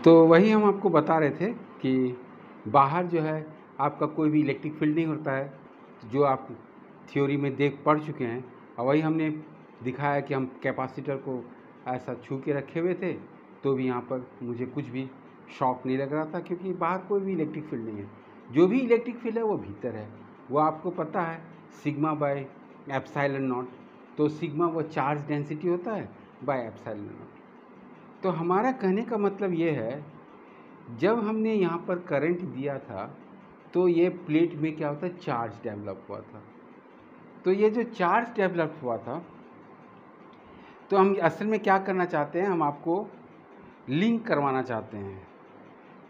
तो वही हम आपको बता रहे थे कि बाहर जो है आपका कोई भी इलेक्ट्रिक फील्ड नहीं होता है, जो आप थ्योरी में देख पढ़ चुके हैं। और वही हमने दिखाया कि हम कैपेसिटर को ऐसा छू के रखे हुए थे, तो भी यहाँ पर मुझे कुछ भी शॉक नहीं लग रहा था, क्योंकि बाहर कोई भी इलेक्ट्रिक फील्ड नहीं है। जो भी इलेक्ट्रिक फील्ड है वो भीतर है। वो आपको पता है सिग्मा बाय एप्सिलॉन नॉट। तो सिग्मा वो चार्ज डेंसिटी होता है बाय एप्सिलॉन नॉट। तो हमारा कहने का मतलब ये है, जब हमने यहाँ पर करंट दिया था तो ये प्लेट में क्या होता है, चार्ज डेवलप हुआ था। तो ये जो चार्ज डेवलप हुआ था, तो हम असल में क्या करना चाहते हैं, हम आपको लिंक करवाना चाहते हैं।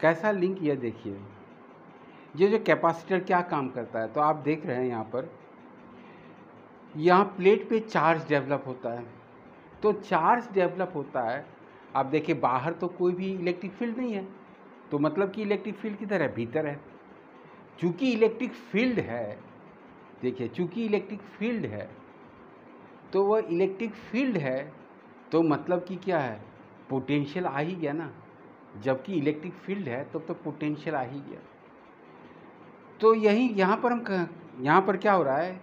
कैसा लिंक, ये देखिए ये जो कैपेसिटर क्या काम करता है। तो आप देख रहे हैं यहाँ पर, यहाँ प्लेट पे चार्ज डेवलप होता है। तो चार्ज डेवलप होता है, आप देखिए बाहर तो कोई भी इलेक्ट्रिक फील्ड नहीं है, तो मतलब कि इलेक्ट्रिक फील्ड किधर है, भीतर है। चूंकि इलेक्ट्रिक फील्ड है, देखिए चूंकि इलेक्ट्रिक फील्ड है, तो वह इलेक्ट्रिक फील्ड है, तो मतलब कि क्या है, पोटेंशियल आ ही गया ना। जबकि इलेक्ट्रिक फील्ड है तो पोटेंशियल आ ही गया। तो यही यहाँ पर यहाँ पर क्या हो रहा है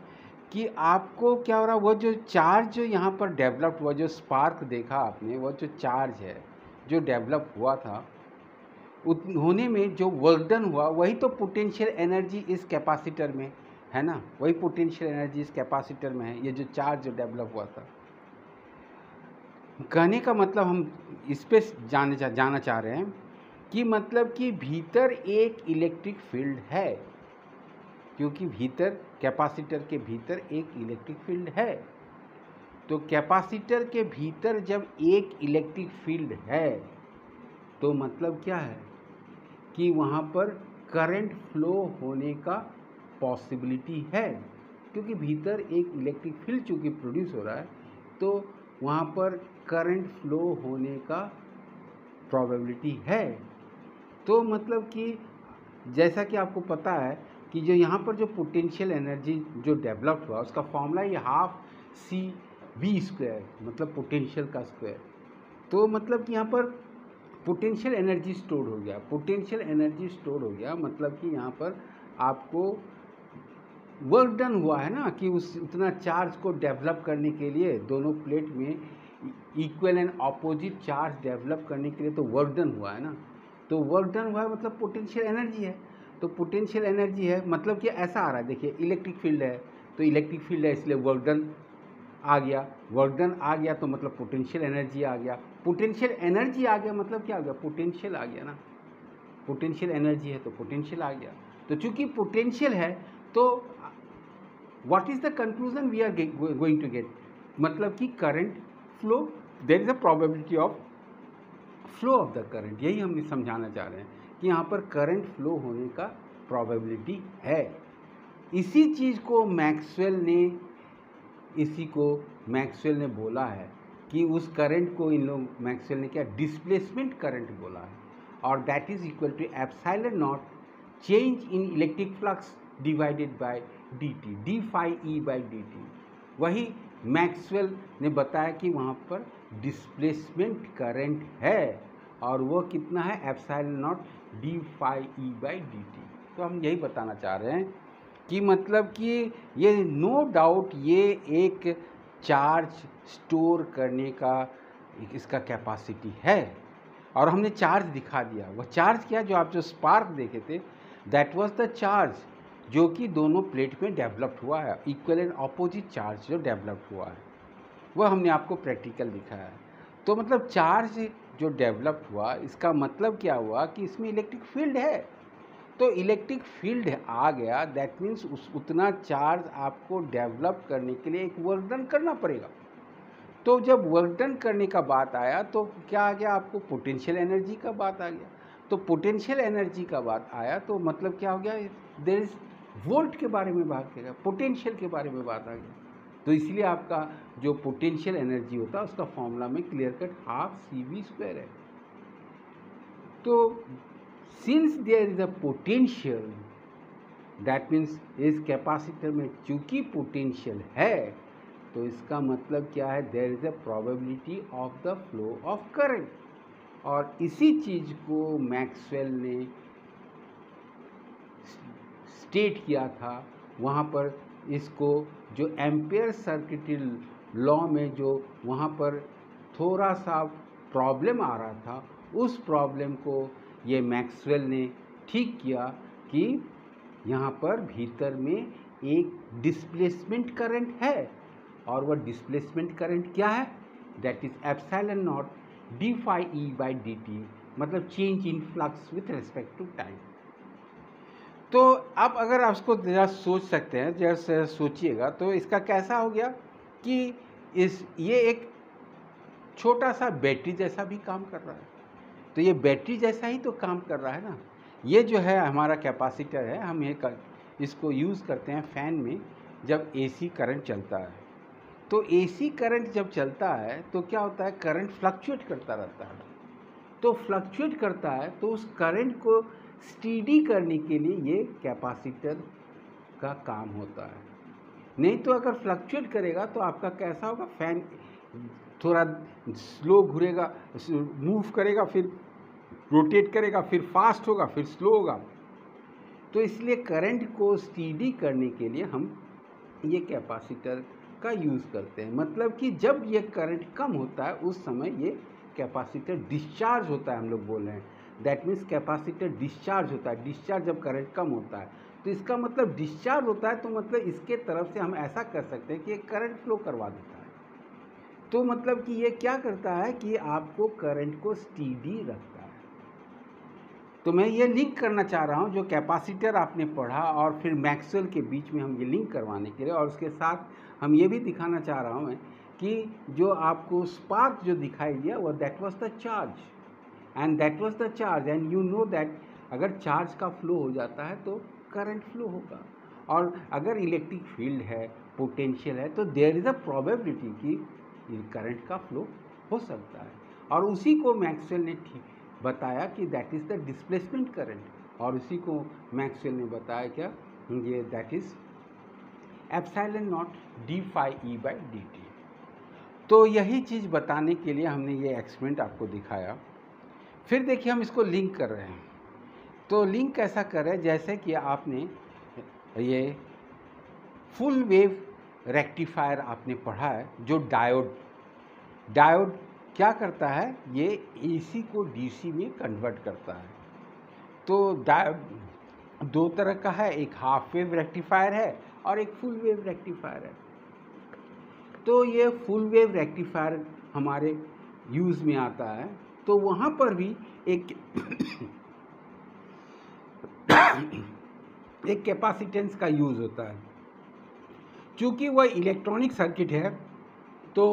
कि आपको क्या हो रहा है, वो जो चार्ज जो यहाँ पर डेवलप हुआ, जो स्पार्क देखा आपने, वो जो चार्ज है जो डेवलप हुआ था, होने में जो वर्क डन हुआ वही तो पोटेंशियल एनर्जी इस कैपेसिटर में है ना। वही पोटेंशियल एनर्जी इस कैपेसिटर में है, ये जो चार्ज जो डेवलप हुआ था। कहने का मतलब हम इस पे जाना चाह रहे हैं कि मतलब कि भीतर एक इलेक्ट्रिक फील्ड है, क्योंकि भीतर कैपेसिटर के भीतर एक इलेक्ट्रिक फील्ड है। तो कैपेसिटर के भीतर जब एक इलेक्ट्रिक फील्ड है, तो मतलब क्या है कि वहाँ पर करंट फ्लो होने का पॉसिबिलिटी है, क्योंकि भीतर एक इलेक्ट्रिक फील्ड चूँकि प्रोड्यूस हो रहा है, तो वहाँ पर करंट फ्लो होने का प्रोबेबिलिटी है। तो मतलब कि जैसा कि आपको पता है कि जो यहाँ पर जो पोटेंशियल एनर्जी जो डेवलप हुआ, उसका फॉर्मूला ये ½ मतलब पोटेंशियल का स्क्वायर। तो मतलब कि यहाँ पर पोटेंशियल एनर्जी स्टोर हो गया। पोटेंशियल एनर्जी स्टोर हो गया मतलब कि यहाँ पर आपको वर्क डन हुआ है ना, कि उतना चार्ज को डेवलप करने के लिए दोनों प्लेट में equal and opposite charge develop करने के लिए तो वर्क डन हुआ है ना। तो वर्क डन हुआ है मतलब पोटेंशियल एनर्जी है। तो पोटेंशियल एनर्जी है मतलब कि ऐसा आ रहा है, देखिए इलेक्ट्रिक फील्ड है, तो इलेक्ट्रिक फील्ड है इसलिए वर्क डन आ गया। वर्क डन आ गया तो मतलब पोटेंशियल एनर्जी आ गया। पोटेंशियल एनर्जी आ गया मतलब क्या हो गया, पोटेंशियल आ गया ना। पोटेंशियल एनर्जी है तो पोटेंशियल आ गया। तो चूंकि पोटेंशियल है, तो what is the conclusion we are going to get, मतलब कि current flow, there is a probability of flow of the current. यही हम समझाना चाह रहे हैं कि यहाँ पर करंट फ्लो होने का प्रोबेबिलिटी है। इसी चीज़ को मैक्सवेल ने बोला है कि उस करंट को मैक्सवेल ने क्या, डिस्प्लेसमेंट करंट बोला है। और that is equal to epsilon naught change in electric flux divided by dt, d phi e by dt। वही मैक्सवेल ने बताया कि वहाँ पर डिस्प्लेसमेंट करंट है, और वो कितना है, epsilon not d phi e by dt। तो हम यही बताना चाह रहे हैं कि मतलब कि ये नो डाउट ये एक चार्ज स्टोर करने का इसका कैपेसिटी है। और हमने चार्ज दिखा दिया। वह चार्ज क्या, जो आप जो स्पार्क देखे थे, दैट वाज द चार्ज जो कि दोनों प्लेट में डेवलप्ड हुआ है, इक्वल एंड अपोजिट चार्ज जो डेवलप्ड हुआ है, वह हमने आपको प्रैक्टिकल दिखाया है। तो मतलब चार्ज जो डेवलप्ड हुआ, इसका मतलब क्या हुआ कि इसमें इलेक्ट्रिक फील्ड है। तो इलेक्ट्रिक फील्ड आ गया, दैट मीन्स उतना चार्ज आपको डेवलप करने के लिए एक वर्क डन करना पड़ेगा। तो जब वर्क डन करने का बात आया तो क्या आ गया, आपको पोटेंशियल एनर्जी का बात आ गया। तो पोटेंशियल एनर्जी का बात आया तो मतलब क्या हो गया, देयर इज वोल्ट के बारे में बात किया, पोटेंशियल के बारे में बात आ गई। तो इसलिए आपका जो पोटेंशियल एनर्जी होता है उसका फॉर्मूला में क्लियर कट ½ है। तो since there is a potential, that means इस कैपेसिटर में चूँकि पोटेंशियल है तो इसका मतलब क्या है, there is a probability of the flow of current. और इसी चीज़ को मैक्सवेल ने स्टेट किया था वहाँ पर। इसको जो एम्पेयर सर्किट लॉ में जो वहाँ पर थोड़ा सा प्रॉब्लम आ रहा था, उस प्रॉब्लम को ये मैक्सवेल ने ठीक किया कि यहाँ पर भीतर में एक डिस्प्लेसमेंट करंट है, और वह डिस्प्लेसमेंट करंट क्या है, that is epsilon naught D phi E by D T, मतलब change in flux with respect to time. तो अब अगर आप उसको जरा सोच सकते हैं, जरा सोचिएगा तो इसका कैसा हो गया कि ये एक छोटा सा बैटरी जैसा भी काम कर रहा है। तो ये बैटरी जैसा ही तो काम कर रहा है ना। ये जो है हमारा कैपेसिटर है, हम इसको यूज़ करते हैं फ़ैन में जब एसी करंट चलता है। तो एसी करंट जब चलता है तो क्या होता है, करंट फ्लक्चुएट करता रहता है। तो फ्लक्चुएट करता है तो उस करंट को स्टीडी करने के लिए ये कैपेसिटर का काम होता है। नहीं तो अगर फ्लक्चुएट करेगा तो आपका कैसा होगा, फैन थोड़ा स्लो घूरेगा, मूव करेगा, फिर रोटेट करेगा, फिर फास्ट होगा, फिर स्लो होगा। तो इसलिए करंट को स्टीडी करने के लिए हम ये कैपेसिटर का यूज़ करते हैं। मतलब कि जब ये करंट कम होता है उस समय ये कैपेसिटर डिस्चार्ज होता है, हम लोग बोल रहे हैं। दैट मीन्स कैपेसिटर डिस्चार्ज होता है। डिस्चार्ज जब करंट कम होता है तो इसका मतलब डिस्चार्ज होता है, तो मतलब इसके तरफ से हम ऐसा कर सकते हैं कि एक करंट फ्लो करवा देता है। तो मतलब कि ये क्या करता है कि आपको करंट को स्टीडी रखता है। तो मैं ये लिंक करना चाह रहा हूँ, जो कैपेसिटर आपने पढ़ा और फिर मैक्सवेल के बीच में हम ये लिंक करवाने के लिए, और उसके साथ हम ये भी दिखाना चाह रहा हूँ मैं कि जो आपको स्पार्क जो दिखाई दिया वो that was the charge, and that was the charge, and you know that अगर चार्ज का फ्लो हो जाता है तो करंट फ्लो होगा। और अगर इलेक्ट्रिक फील्ड है, पोटेंशियल है, तो देयर इज़ अ प्रोबेबिलिटी कि करंट का फ्लो हो सकता है। और उसी को मैक्सवेल ने ठीक बताया कि that is the displacement current, और उसी को मैक्सवेल ने बताया क्या, ये that is epsilon naught D phi E by D t. तो यही चीज़ बताने के लिए हमने ये एक्सपेरिमेंट आपको दिखाया। फिर देखिए हम इसको लिंक कर रहे हैं। तो लिंक कैसा कर रहे हैं, जैसे कि आपने ये फुल वेव रेक्टिफायर आपने पढ़ा है, जो डायोड क्या करता है, ये एसी को डीसी में कन्वर्ट करता है। तो डायोड दो तरह का है, एक हाफ वेव रेक्टिफायर है और एक फुल वेव रेक्टिफायर है। तो ये फुल वेव रेक्टिफायर हमारे यूज़ में आता है, तो वहाँ पर भी एक एक कैपेसिटेंस का यूज़ होता है। चूँकि वह इलेक्ट्रॉनिक सर्किट है तो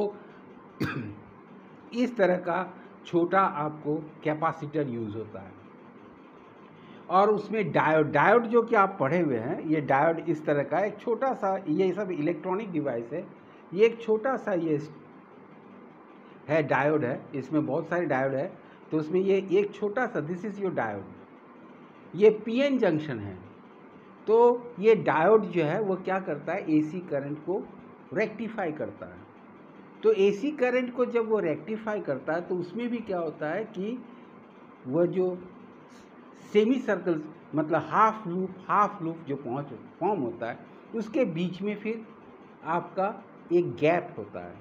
इस तरह का छोटा आपको कैपेसिटर यूज़ होता है। और उसमें डायोड जो कि आप पढ़े हुए हैं, ये डायोड इस तरह का एक छोटा सा, ये सब इलेक्ट्रॉनिक डिवाइस है, ये एक छोटा सा ये है डायोड है, इसमें बहुत सारे डायोड है। तो उसमें ये एक छोटा सा, दिस इज़ योर डायोड, ये पीएन जंक्शन है। तो ये डायोड जो है वो क्या करता है, एसी करंट को रेक्टिफाई करता है। तो एसी करंट को जब वो रेक्टिफाई करता है तो उसमें भी क्या होता है कि वह जो सेमी सर्कल, मतलब हाफ लूप जो फॉर्म होता है, उसके बीच में फिर आपका एक गैप होता है।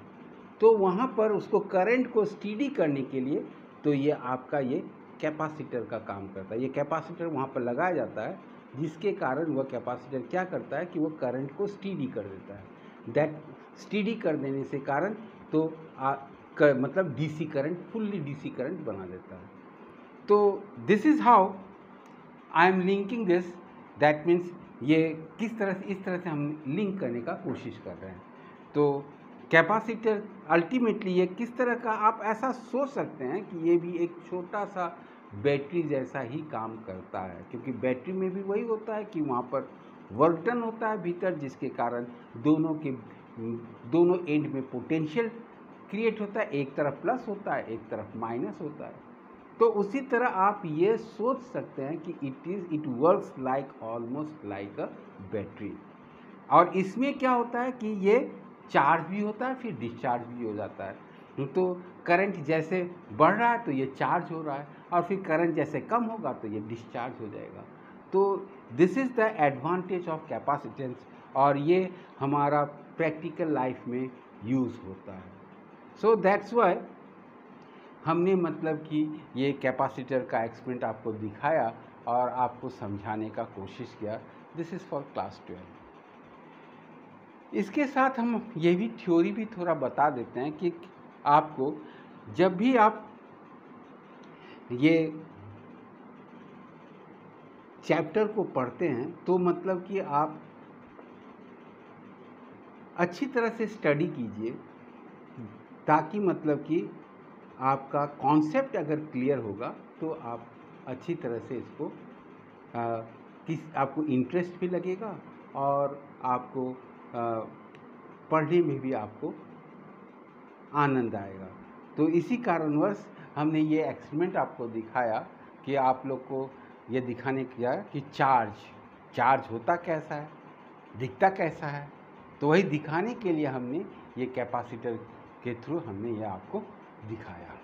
तो वहाँ पर उसको करंट को स्टीडी करने के लिए तो ये आपका ये कैपेसिटर का काम करता है। ये कैपेसिटर वहाँ पर लगाया जाता है, जिसके कारण वह कैपेसिटर क्या करता है कि वो करंट को स्टीडी कर देता है। दैट स्टीडी कर देने से कारण तो मतलब DC current, fully DC current बना देता है। तो this is how I am linking this, that means ये किस तरह से, इस तरह से हम लिंक करने का कोशिश कर रहे हैं। तो कैपेसिटर अल्टीमेटली ये किस तरह का, आप ऐसा सोच सकते हैं कि ये भी एक छोटा सा बैटरी जैसा ही काम करता है, क्योंकि बैटरी में भी वही होता है कि वहाँ पर वर्क डन होता है भीतर, जिसके कारण दोनों एंड में पोटेंशियल क्रिएट होता है, एक तरफ प्लस होता है, एक तरफ माइनस होता है। तो उसी तरह आप ये सोच सकते हैं कि it works like almost like a battery. और इसमें क्या होता है कि ये चार्ज भी होता है फिर डिस्चार्ज भी हो जाता है। तो करंट जैसे बढ़ रहा है तो ये चार्ज हो रहा है, और फिर करंट जैसे कम होगा तो ये डिस्चार्ज हो जाएगा। तो this is the advantage of capacitance, और ये हमारा प्रैक्टिकल लाइफ में यूज़ होता है। सो दैट्स वाई हमने मतलब कि ये कैपेसिटर का एक्सपेरिमेंट आपको दिखाया और आपको समझाने का कोशिश किया। This is for class 12। इसके साथ हम ये भी थ्योरी भी थोड़ा बता देते हैं कि आपको जब भी आप ये चैप्टर को पढ़ते हैं तो मतलब कि आप अच्छी तरह से स्टडी कीजिए, ताकि मतलब कि आपका कॉन्सेप्ट अगर क्लियर होगा तो आप अच्छी तरह से इसको आपको इंटरेस्ट भी लगेगा और आपको पढ़ने में भी आपको आनंद आएगा। तो इसी कारणवश हमने ये एक्सपेरिमेंट आपको दिखाया कि आप लोग को ये दिखाने किया कि चार्ज होता कैसा है, दिखता कैसा है। तो वही दिखाने के लिए हमने ये कैपेसिटर के थ्रू हमने ये आपको दिखाया।